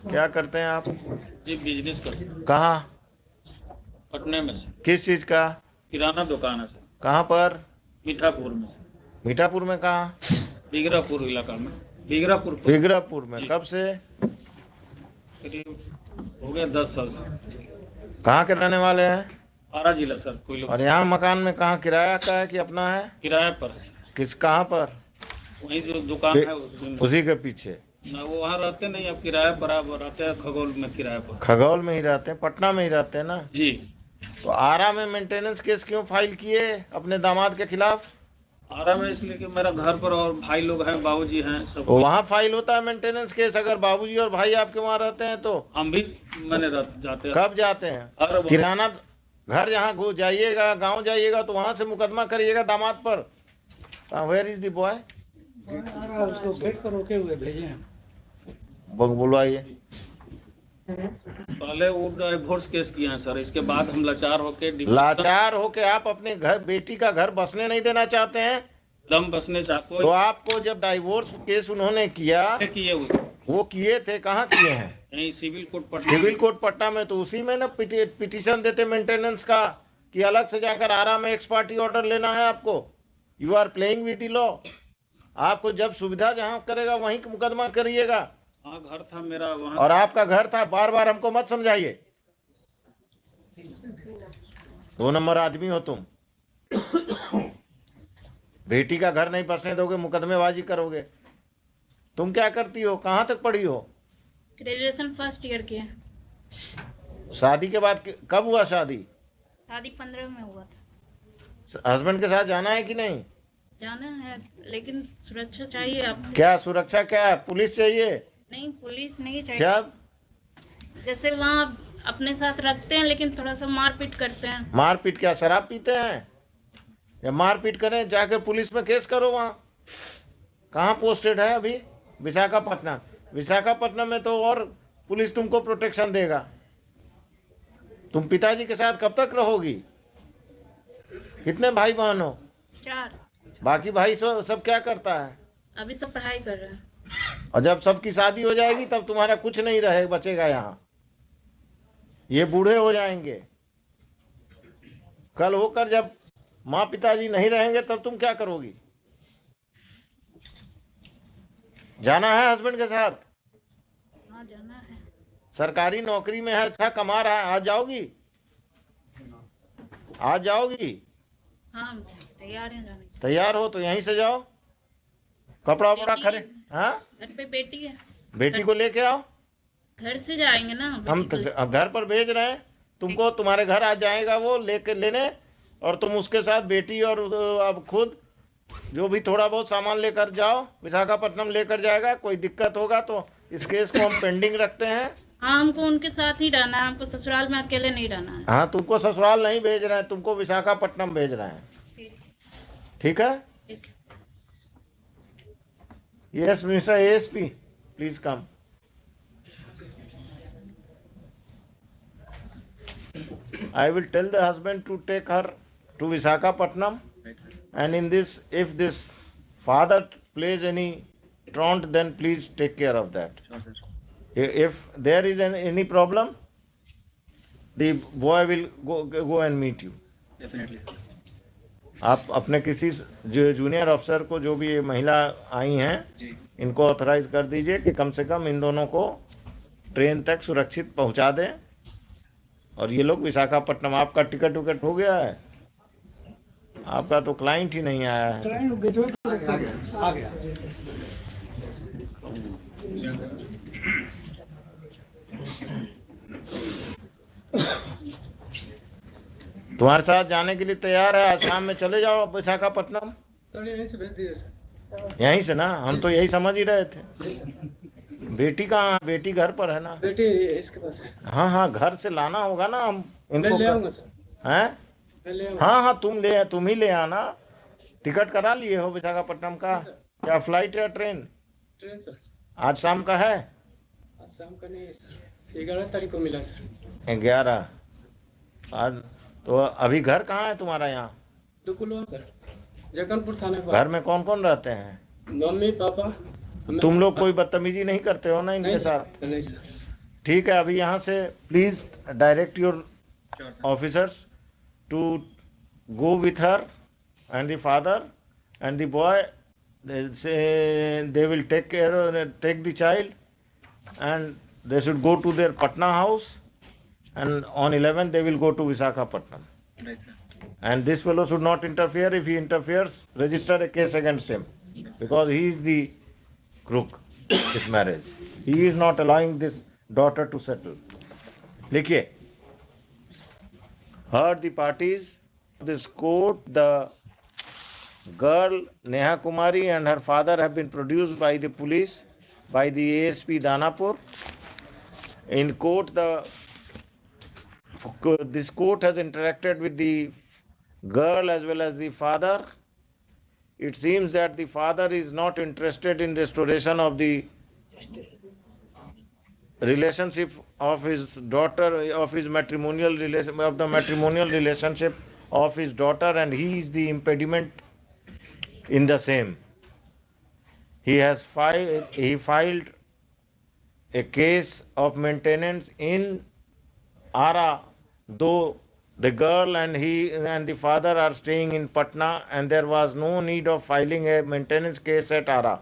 क्या करते हैं आप? जी बिजनेस करते हैं। कहाँ? पटने में से। किस चीज का? किराना दुकान है सर। कहाँ पर? मीठापुर में से। मीठापुर में कहाँ? बिगरापुर इलाका में। बिगरापुर बिगरापुर में। कब से? करीब हो गया 10 साल से। कहाँ के रहने वाले हैं? आरा जिला सर। कोई लोग और यहाँ मकान में कहाँ किराया का है कि अपना है? किराए पर है सर। किस कहाँ पर? वही जो दुकान है उसी के पीछे। ना वो वहाँ रहते नहीं, अब किराए पर आप रहते हैं खगौल में किराए पर। खगौल में ही रहते हैं, पटना में ही रहते हैं ना जी। तो आरा में मेंटेनेंस केस क्यों फाइल किए अपने दामाद के खिलाफ? आरा में इसलिए कि मेरा घर पर और भाई लोग हैं, बाबूजी हैं सब। तो वहाँ फाइल होता है मेंटेनेंस केस अगर बाबूजी और भाई आपके वहाँ रहते हैं तो? हम भी मैंने जाते हैं। कब जाते हैं? किराना घर जहाँ जाइएगा, गांव जाइएगा तो वहाँ से मुकदमा करिएगा दामाद पर। Where is the boy? उसको गेट पर रोके हुए भेजे हैं। बुलवाइए। पहले वो डिवोर्स केस किया है सर, इसके बाद हम लाचार होके आप अपने घर बेटी का घर बसने नहीं देना चाहते हैं? दम बसने चाहते तो आपको जब डाइवोर्स केस उन्होंने किया किए हुए वो किए थे, कहाँ किए हैं? यही civil court Patna. Civil court Patna में। तो उसी में ना पिटीशन देते मेंटेनेंस का कि अलग से जाकर आरा में एक्स पार्टी ऑर्डर लेना है आपको। You are playing with the law. आपको जब सुविधा जहाँ करेगा वहीं मुकदमा करिएगा। हाँ घर था मेरा वहाँ। और आपका घर था, बार बार हमको मत समझाइए। 2 नंबर आदमी हो तुम। बेटी का घर नहीं बसने दोगे, मुकदमेबाजी करोगे। तुम क्या करती हो? कहाँ तक पढ़ी हो? ग्रेजुएशन फर्स्ट ईयर के। शादी के बाद कब हुआ शादी? शादी 15 में हुआ था। हस्बैंड के साथ जाना है कि नहीं? जाना है लेकिन सुरक्षा चाहिए आपसे। क्या सुरक्षा? क्या है? पुलिस चाहिए? नहीं पुलिस नहीं चाहिए। जब जैसे वहाँ अपने साथ रखते हैं लेकिन थोड़ा सा मारपीट करते हैं। मारपीट? क्या शराब पीते हैं? या मारपीट करें जाकर पुलिस में केस करो। वहाँ कहाँ पोस्टेड है अभी? विशाखापट्टनम। विशाखापट्टनम में तो और पुलिस तुमको प्रोटेक्शन देगा। तुम पिताजी के साथ कब तक रहोगी? कितने भाई बहन हो? 4। बाकी भाई सब क्या करता है? अभी सब पढ़ाई कर रहे हैं। और जब सबकी शादी हो जाएगी तब तुम्हारा कुछ नहीं रहे बचेगा यहाँ। ये बूढ़े हो जाएंगे। कल होकर जब माँ पिताजी नहीं रहेंगे तब तुम क्या करोगी? जाना है हस्बैंड के साथ? हाँ जाना है। सरकारी नौकरी में है, अच्छा कमा रहा है। आज जाओगी? आज जाओगी? हाँ तैयार हैं जाने। तैयार हो तो यहीं से जाओ। कपड़ा वपड़ा खरीद। हाँ घर पे बेटी है। बेटी को लेके आओ। घर से जाएंगे ना। हम तो घर पर भेज रहे हैं तुमको। तुम्हारे घर आ जाएगा वो लेके लेने, और तुम उसके साथ बेटी और अब खुद जो भी थोड़ा बहुत सामान लेकर जाओ। विशाखापट्टनम लेकर जाएगा। कोई दिक्कत होगा तो इस केस को हम पेंडिंग रखते हैं। हाँ हमको उनके साथ ही रहना है, हमको ससुराल में अकेले नहीं रहना है। हाँ तुमको ससुराल नहीं भेज रहे हैं, तुमको विशाखापट्टनम भेज रहे हैं। ठीक है? ठीक। Yes mister ASP please come. I will tell the husband to take her to Visakhapatnam, and in this, if this father plays any truant, then please take care of that. Sure, sir. If there is any problem, the boy will go and meet you. Definitely, sir. आप अपने किसी junior अफसर को, जो भी महिला आई हैं, इनको ऑथराइज कर दीजिए कि कम से कम इन दोनों को ट्रेन तक सुरक्षित पहुंचा दें। और ये लोग विशाखापट्टनम। आपका टिकट विकट हो गया है? आपका तो क्लाइंट ही नहीं आया है। आ गया। तुम्हारे साथ जाने के लिए तैयार है। आज शाम में चले जाओ विशाखापट्टनम। यहीं से भेज दिए सर। यहीं से ना? हम तो यही समझ ही रहे थे। बेटी कहाँ? बेटी घर पर है ना? बेटी इसके पास है। हाँ हाँ घर से लाना होगा ना। हम इनको ले आऊंगा सर। हैं? हाँ हाँ तुम ही ले आना। टिकट करा लिए हो विशाखापट्टनम का? क्या फ्लाइट या ट्रेन? Train sir. आज शाम का है? आज शाम का नहीं है सर, 11 तारीख को मिला सर। 11 आज। तो अभी घर कहाँ है तुम्हारा? यहाँ दुकुलवा सर, जगनपुर थाने पर। घर में कौन कौन रहते हैं? मम्मी पापा तुम लोग कोई बदतमीजी नहीं करते हो ना इनके नहीं साथ? सर, नहीं सर। ठीक है, अभी यहाँ से please direct your officers to go with her and the father and the boy. They say they will take take the child, and they should go to their Patna house, and on 11th they will go to Visakhapatnam. Right, sir. And this fellow should not interfere. If he interferes, register a case against him, because he is the crook with marriage. He is not allowing this daughter to settle. Likhiye, heard the parties. This court, the girl Neha Kumari and her father have been produced by the police, by the ASP Danapur. In court, this court has interacted with the girl as well as the father. It seems that the father is not interested in restoration of the relationship of his daughter, of his matrimonial relation, of the matrimonial relationship of his daughter, and he is the impediment in the same. He filed a case of maintenance in Ara, though the girl and he and the father are staying in Patna, and there was no need of filing a maintenance case at Ara.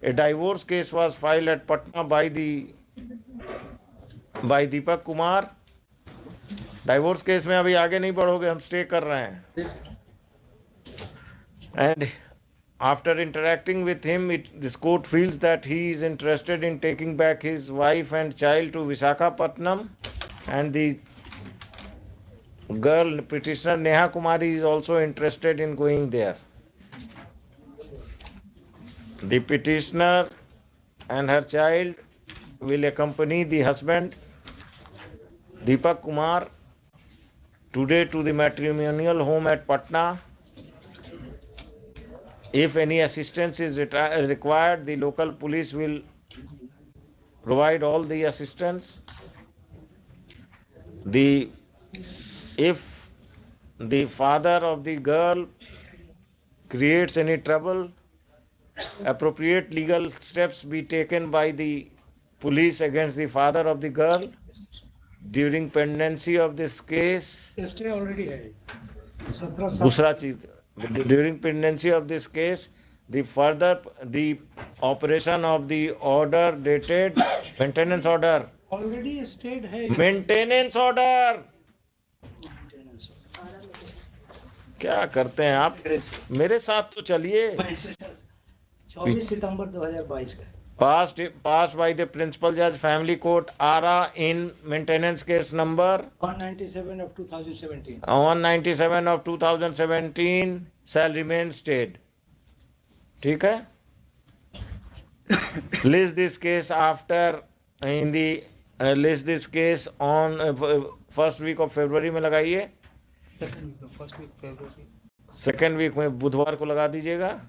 A divorce case was filed at Patna by Deepak Kumar. Divorce case में अभी आगे नहीं बढ़ोगे, हम stay कर रहे हैं. And after interacting with him, this court feels that he is interested in taking back his wife and child to Visakhapatnam, and the girl petitioner Neha Kumari is also interested in going there. The petitioner and her child will accompany the husband Deepak Kumar today to the matrimonial home at Patna. If any assistance is required, the local police will provide all the assistance. If the father of the girl creates any trouble, appropriate legal steps be taken by the police against the father of the girl. During pendency of this case, दूसरा चीज, during pendency of this case, the operation of the order dated maintenance order. Already stayed है. Maintenance order. क्या करते हैं आप? मेरे साथ तो चलिए. 24 सितंबर 2022 का. Passed by the Principal Judge, Family Court, Ara, in maintenance case number 197 of 2017. 197 of 2017 shall remain stayed. ठीक है? List this case list this case on first week of February में लगाइए. First week February. Second week में बुधवार को लगा दीजिएगा.